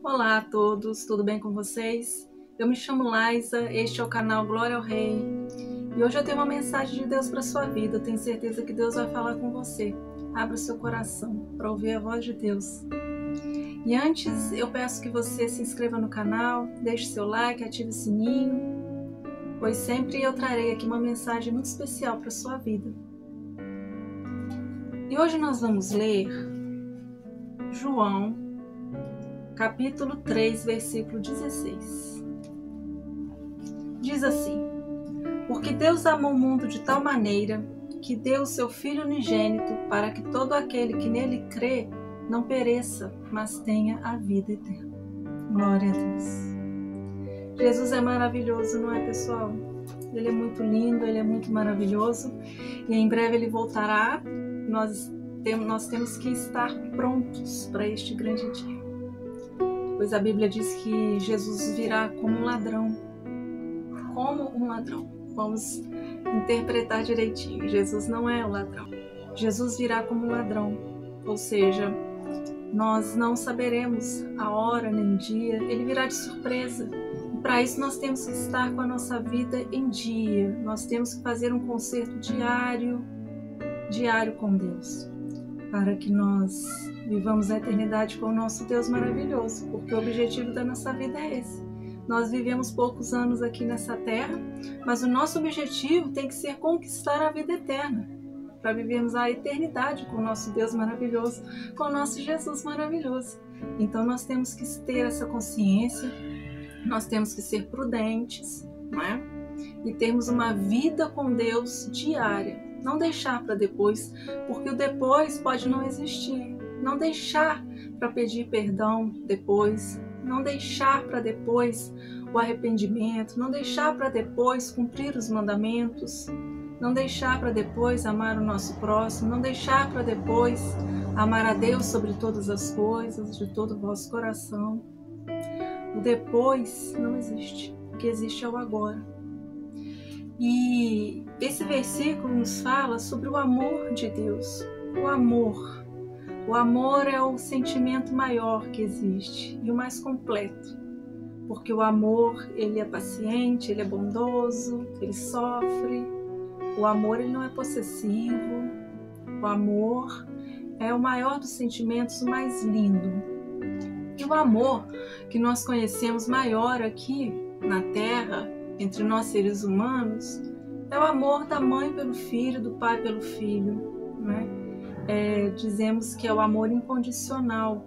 Olá a todos, tudo bem com vocês? Eu me chamo Laisa, este é o canal Glória ao Rei e hoje eu tenho uma mensagem de Deus para a sua vida. Eu tenho certeza que Deus vai falar com você. Abra o seu coração para ouvir a voz de Deus. E antes eu peço que você se inscreva no canal, deixe seu like, ative o sininho, pois sempre eu trarei aqui uma mensagem muito especial para a sua vida. E hoje nós vamos ler João, capítulo 3, versículo 16. Diz assim: Porque Deus amou o mundo de tal maneira que deu o seu Filho unigênito para que todo aquele que nele crê não pereça, mas tenha a vida eterna. Glória a Deus. Jesus é maravilhoso, não é, pessoal? Ele é muito lindo, ele é muito maravilhoso e em breve ele voltará. Nós temos que estar prontos para este grande dia. Pois a Bíblia diz que Jesus virá como um ladrão. Como um ladrão. Vamos interpretar direitinho. Jesus não é o ladrão. Jesus virá como um ladrão. Ou seja, nós não saberemos a hora nem o dia. Ele virá de surpresa. E para isso nós temos que estar com a nossa vida em dia. Nós temos que fazer um concerto diário com Deus. Para que nós vivamos a eternidade com o nosso Deus maravilhoso, porque o objetivo da nossa vida é esse. Nós vivemos poucos anos aqui nessa terra, mas o nosso objetivo tem que ser conquistar a vida eterna, para vivermos a eternidade com o nosso Deus maravilhoso, com o nosso Jesus maravilhoso. Então nós temos que ter essa consciência, nós temos que ser prudentes, não é? E termos uma vida com Deus diária. Não deixar para depois, porque o depois pode não existir. Não deixar para pedir perdão depois. Não deixar para depois o arrependimento. Não deixar para depois cumprir os mandamentos. Não deixar para depois amar o nosso próximo. Não deixar para depois amar a Deus sobre todas as coisas, de todo o vosso coração. O depois não existe. O que existe é o agora. E esse versículo nos fala sobre o amor de Deus. O amor. O amor é o sentimento maior que existe e o mais completo. Porque o amor, ele é paciente, ele é bondoso, ele sofre. O amor, ele não é possessivo. O amor é o maior dos sentimentos, o mais lindo. E o amor que nós conhecemos maior aqui na Terra, entre nós seres humanos, é o amor da mãe pelo filho, do pai pelo filho, né? Dizemos que é o amor incondicional,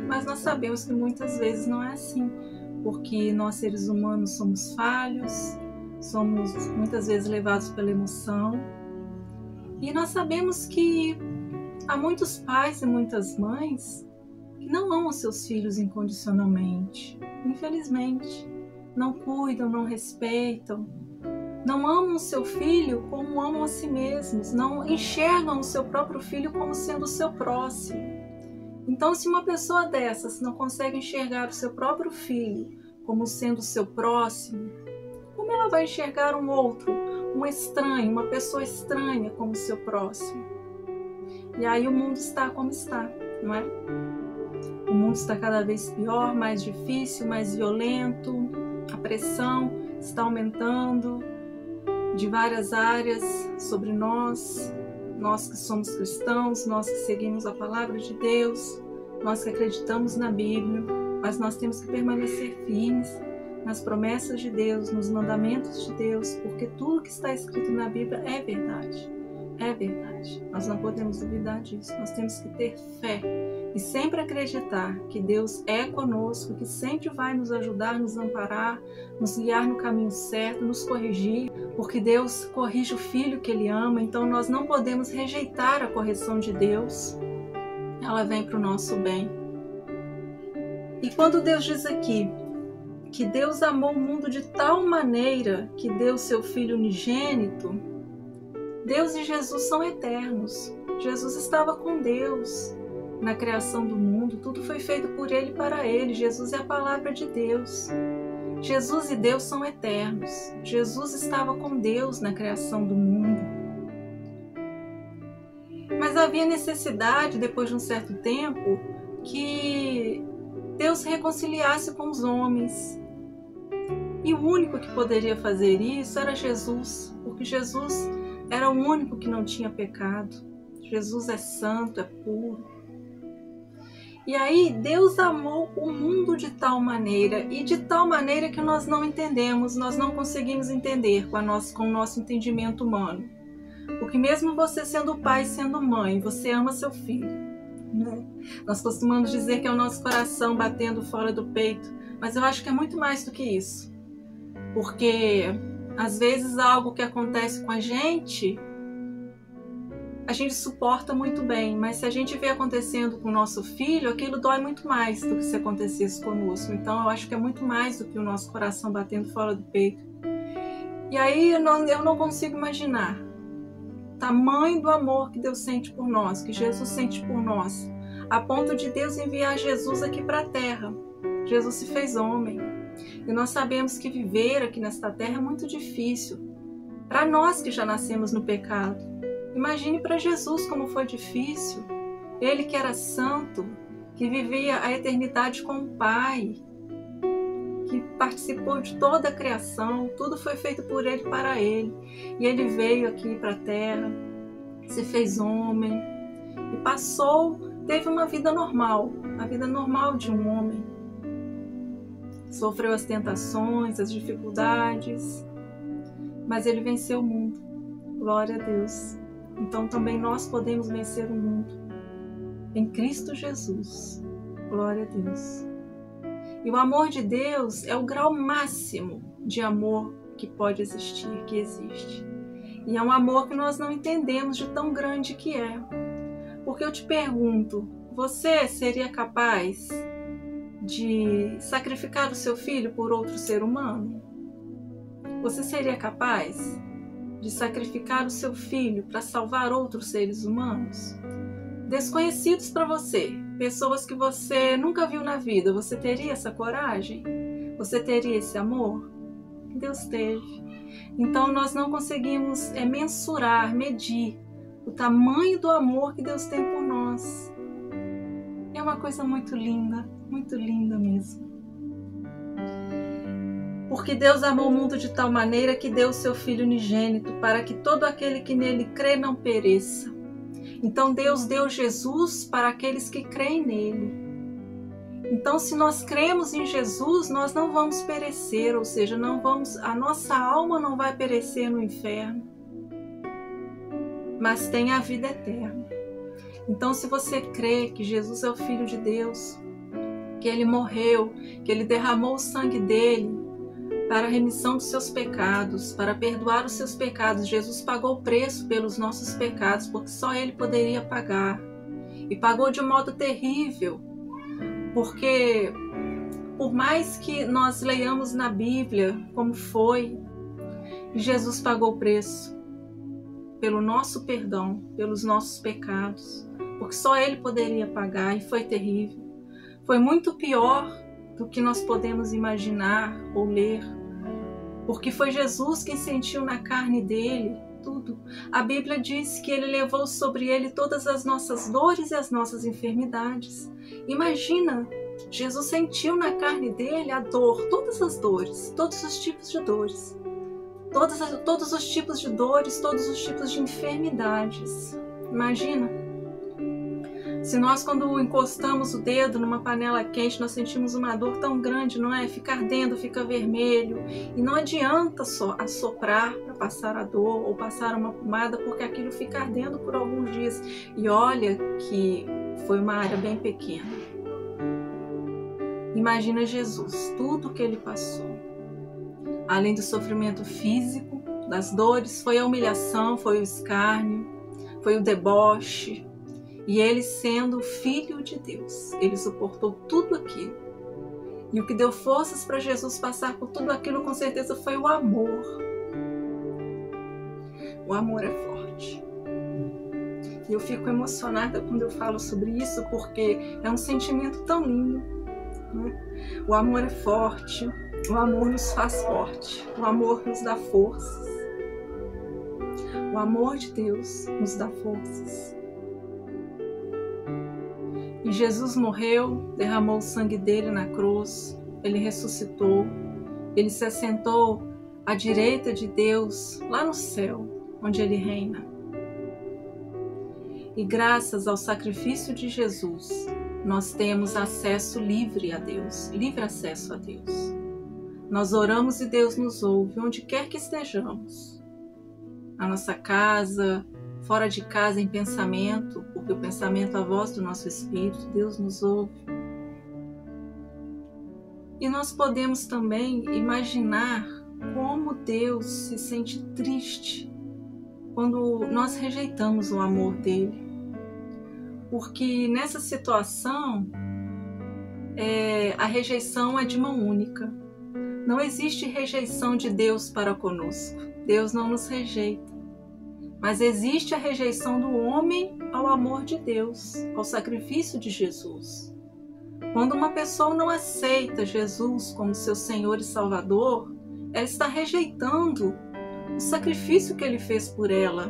mas nós sabemos que muitas vezes não é assim, porque nós seres humanos somos falhos, somos muitas vezes levados pela emoção, e nós sabemos que há muitos pais e muitas mães que não amam seus filhos incondicionalmente, infelizmente. Não cuidam, não respeitam, não amam o seu filho como amam a si mesmos, não enxergam o seu próprio filho como sendo o seu próximo. Então, se uma pessoa dessas não consegue enxergar o seu próprio filho como sendo o seu próximo, como ela vai enxergar um outro, um estranho, uma pessoa estranha como seu próximo? E aí o mundo está como está, não é? O mundo está cada vez pior, mais difícil, mais violento. A pressão está aumentando de várias áreas sobre nós que somos cristãos, nós que seguimos a palavra de Deus, nós que acreditamos na Bíblia, mas nós temos que permanecer firmes nas promessas de Deus, nos mandamentos de Deus, porque tudo que está escrito na Bíblia é verdade. É verdade. Nós não podemos duvidar disso. Nós temos que ter fé e sempre acreditar que Deus é conosco, que sempre vai nos ajudar, nos amparar, nos guiar no caminho certo, nos corrigir, porque Deus corrige o filho que Ele ama, então nós não podemos rejeitar a correção de Deus. Ela vem para o nosso bem. E quando Deus diz aqui que Deus amou o mundo de tal maneira que deu seu Filho unigênito, Deus e Jesus são eternos. Jesus estava com Deus na criação do mundo, tudo foi feito por Ele e para Ele. Jesus é a palavra de Deus. Jesus e Deus são eternos. Jesus estava com Deus na criação do mundo. Mas havia necessidade, depois de um certo tempo, que Deus se reconciliasse com os homens. E o único que poderia fazer isso era Jesus, porque Jesus era o único que não tinha pecado. Jesus é santo, é puro. E aí Deus amou o mundo de tal maneira, e de tal maneira que nós não entendemos, nós não conseguimos entender com o nosso entendimento humano. Porque mesmo você sendo pai, sendo mãe, você ama seu filho, né? Nós costumamos dizer que é o nosso coração batendo fora do peito, mas eu acho que é muito mais do que isso. Porque às vezes algo que acontece com a gente suporta muito bem, mas se a gente vê acontecendo com o nosso filho, aquilo dói muito mais do que se acontecesse conosco. Então eu acho que é muito mais do que o nosso coração batendo fora do peito. E aí eu não consigo imaginar o tamanho do amor que Deus sente por nós, que Jesus sente por nós, a ponto de Deus enviar Jesus aqui para a terra. Jesus se fez homem. E nós sabemos que viver aqui nesta terra é muito difícil, para nós que já nascemos no pecado. Imagine para Jesus como foi difícil. Ele que era santo, que vivia a eternidade com o Pai, que participou de toda a criação, tudo foi feito por Ele para Ele. E Ele veio aqui para a terra, se fez homem e teve uma vida normal, a vida normal de um homem. Sofreu as tentações, as dificuldades, mas Ele venceu o mundo. Glória a Deus. Então também nós podemos vencer o mundo em Cristo Jesus. Glória a Deus. E o amor de Deus é o grau máximo de amor que pode existir, que existe. E é um amor que nós não entendemos de tão grande que é. Porque eu te pergunto, você seria capaz de sacrificar o seu filho por outro ser humano? Você seria capaz de sacrificar o seu filho para salvar outros seres humanos? Desconhecidos para você, pessoas que você nunca viu na vida, você teria essa coragem? Você teria esse amor? Deus teve. Então nós não conseguimos mensurar, medir o tamanho do amor que Deus tem por nós. É uma coisa muito linda mesmo. Porque Deus amou o mundo de tal maneira que deu o seu Filho unigênito, para que todo aquele que nele crê não pereça. Então Deus deu Jesus para aqueles que creem nele. Então, se nós cremos em Jesus, nós não vamos perecer, ou seja, a nossa alma não vai perecer no inferno, mas tem a vida eterna. Então, se você crê que Jesus é o Filho de Deus, que Ele morreu, que Ele derramou o sangue dele para a remissão dos seus pecados, para perdoar os seus pecados. Jesus pagou o preço pelos nossos pecados, porque só Ele poderia pagar. E pagou de um modo terrível, porque por mais que nós leiamos na Bíblia como foi, Jesus pagou o preço pelo nosso perdão, pelos nossos pecados, porque só Ele poderia pagar, e foi terrível. Foi muito pior do que nós podemos imaginar ou ler, porque foi Jesus quem sentiu na carne dele tudo. A Bíblia diz que Ele levou sobre Ele todas as nossas dores e as nossas enfermidades. Imagina, Jesus sentiu na carne dele a dor, todas as dores, todos os tipos de dores, todos os tipos de dores, todos os tipos de enfermidades. Imagina. Se nós, quando encostamos o dedo numa panela quente, nós sentimos uma dor tão grande, não é? Fica ardendo, fica vermelho. E não adianta só assoprar para passar a dor ou passar uma pomada, porque aquilo fica ardendo por alguns dias. E olha que foi uma área bem pequena. Imagina Jesus, tudo que Ele passou. Além do sofrimento físico, das dores, foi a humilhação, foi o escárnio, foi o deboche. E Ele, sendo Filho de Deus, Ele suportou tudo aquilo. E o que deu forças para Jesus passar por tudo aquilo, com certeza, foi o amor. O amor é forte. E eu fico emocionada quando eu falo sobre isso, porque é um sentimento tão lindo, né? O amor é forte, o amor nos faz forte, o amor nos dá forças. O amor de Deus nos dá forças. E Jesus morreu, derramou o sangue dele na cruz, ele ressuscitou, ele se assentou à direita de Deus, lá no céu, onde ele reina. E graças ao sacrifício de Jesus, nós temos acesso livre a Deus, livre acesso a Deus. Nós oramos e Deus nos ouve, onde quer que estejamos. Na nossa casa, fora de casa, em pensamento, porque o pensamento é a voz do nosso espírito, Deus nos ouve. E nós podemos também imaginar como Deus se sente triste quando nós rejeitamos o amor dele. Porque nessa situação, a rejeição é de mão única. Não existe rejeição de Deus para conosco. Deus não nos rejeita. Mas existe a rejeição do homem ao amor de Deus, ao sacrifício de Jesus. Quando uma pessoa não aceita Jesus como seu Senhor e Salvador, ela está rejeitando o sacrifício que ele fez por ela.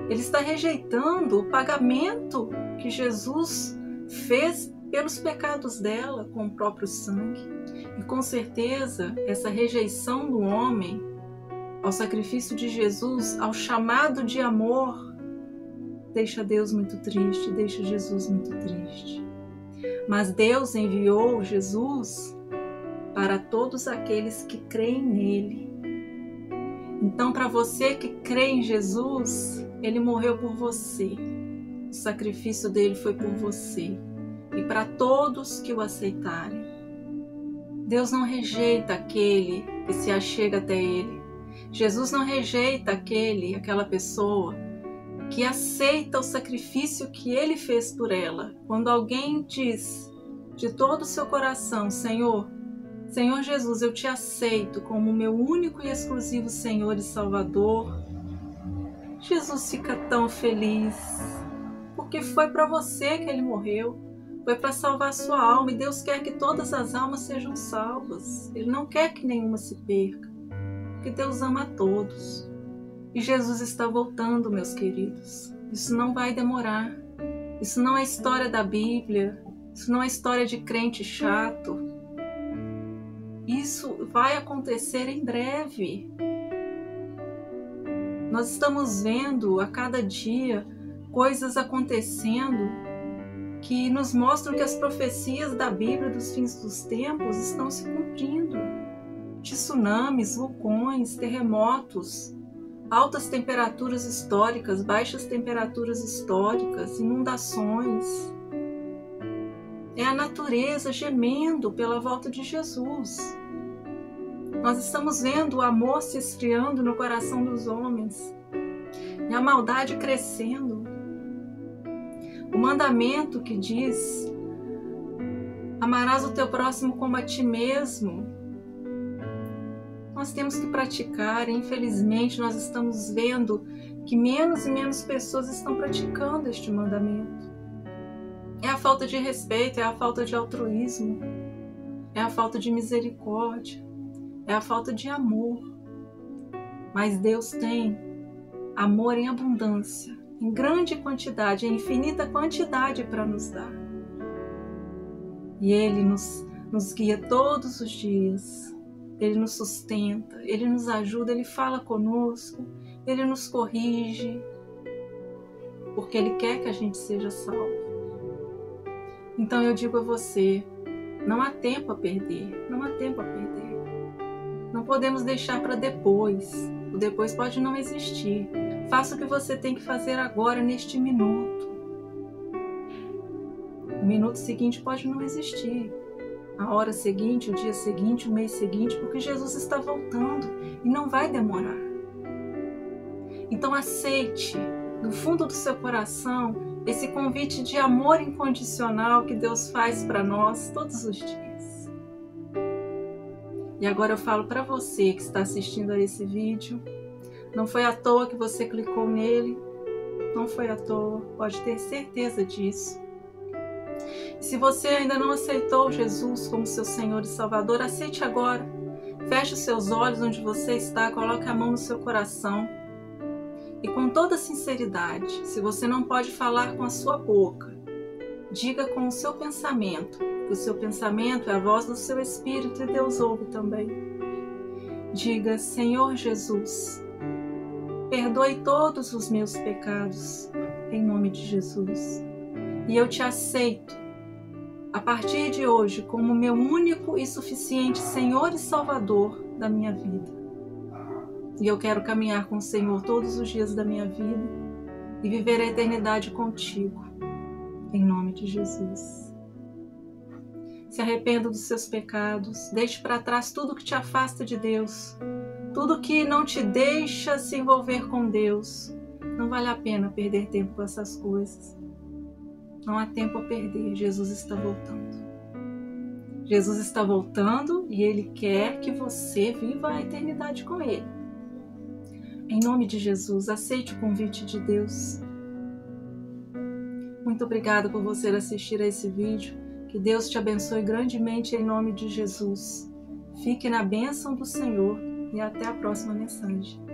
Ele está rejeitando o pagamento que Jesus fez pelos pecados dela com o próprio sangue. E com certeza, essa rejeição do homem ao sacrifício de Jesus, ao chamado de amor, deixa Deus muito triste, deixa Jesus muito triste. Mas Deus enviou Jesus para todos aqueles que creem nele. Então, para você que crê em Jesus, ele morreu por você. O sacrifício dele foi por você. E para todos que o aceitarem. Deus não rejeita aquele que se achega até ele. Jesus não rejeita aquela pessoa que aceita o sacrifício que ele fez por ela. Quando alguém diz de todo o seu coração, Senhor Jesus, eu te aceito como meu único e exclusivo Senhor e Salvador, Jesus fica tão feliz, porque foi para você que ele morreu, foi para salvar a sua alma, e Deus quer que todas as almas sejam salvas. Ele não quer que nenhuma se perca, porque Deus ama a todos. E Jesus está voltando, meus queridos. Isso não vai demorar. Isso não é história da Bíblia. Isso não é história de crente chato. Isso vai acontecer em breve. Nós estamos vendo a cada dia coisas acontecendo que nos mostram que as profecias da Bíblia dos fins dos tempos estão se cumprindo. Tsunamis, vulcões, terremotos, altas temperaturas históricas, baixas temperaturas históricas, inundações. É a natureza gemendo pela volta de Jesus. Nós estamos vendo o amor se esfriando no coração dos homens e a maldade crescendo. O mandamento que diz: amarás o teu próximo como a ti mesmo, nós temos que praticar. E infelizmente nós estamos vendo que menos e menos pessoas estão praticando este mandamento. É a falta de respeito, é a falta de altruísmo, é a falta de misericórdia, é a falta de amor. Mas Deus tem amor em abundância, em grande quantidade, em infinita quantidade para nos dar. E Ele nos guia todos os dias. Ele nos sustenta, Ele nos ajuda, Ele fala conosco, Ele nos corrige, porque Ele quer que a gente seja salvo. Então eu digo a você, não há tempo a perder, não há tempo a perder. Não podemos deixar para depois, o depois pode não existir. Faça o que você tem que fazer agora, neste minuto. O minuto seguinte pode não existir. A hora seguinte, o dia seguinte, o mês seguinte, porque Jesus está voltando e não vai demorar. Então aceite, do fundo do seu coração, esse convite de amor incondicional que Deus faz para nós todos os dias. E agora eu falo para você que está assistindo a esse vídeo, não foi à toa que você clicou nele, não foi à toa, pode ter certeza disso. Se você ainda não aceitou Jesus como seu Senhor e Salvador, aceite agora. Feche os seus olhos onde você está, coloque a mão no seu coração. E com toda sinceridade, se você não pode falar com a sua boca, Diga com o seu pensamento, que o seu pensamento é a voz do seu espírito e Deus ouve também. Diga: Senhor Jesus, perdoe todos os meus pecados, em nome de Jesus. E eu te aceito, a partir de hoje, como meu único e suficiente Senhor e Salvador da minha vida. E eu quero caminhar com o Senhor todos os dias da minha vida e viver a eternidade contigo, em nome de Jesus. Se arrependa dos seus pecados, deixe para trás tudo que te afasta de Deus, tudo que não te deixa se envolver com Deus. Não vale a pena perder tempo com essas coisas. Não há tempo a perder, Jesus está voltando. Jesus está voltando e Ele quer que você viva a eternidade com Ele. Em nome de Jesus, aceite o convite de Deus. Muito obrigada por você assistir a esse vídeo. Que Deus te abençoe grandemente em nome de Jesus. Fique na bênção do Senhor e até a próxima mensagem.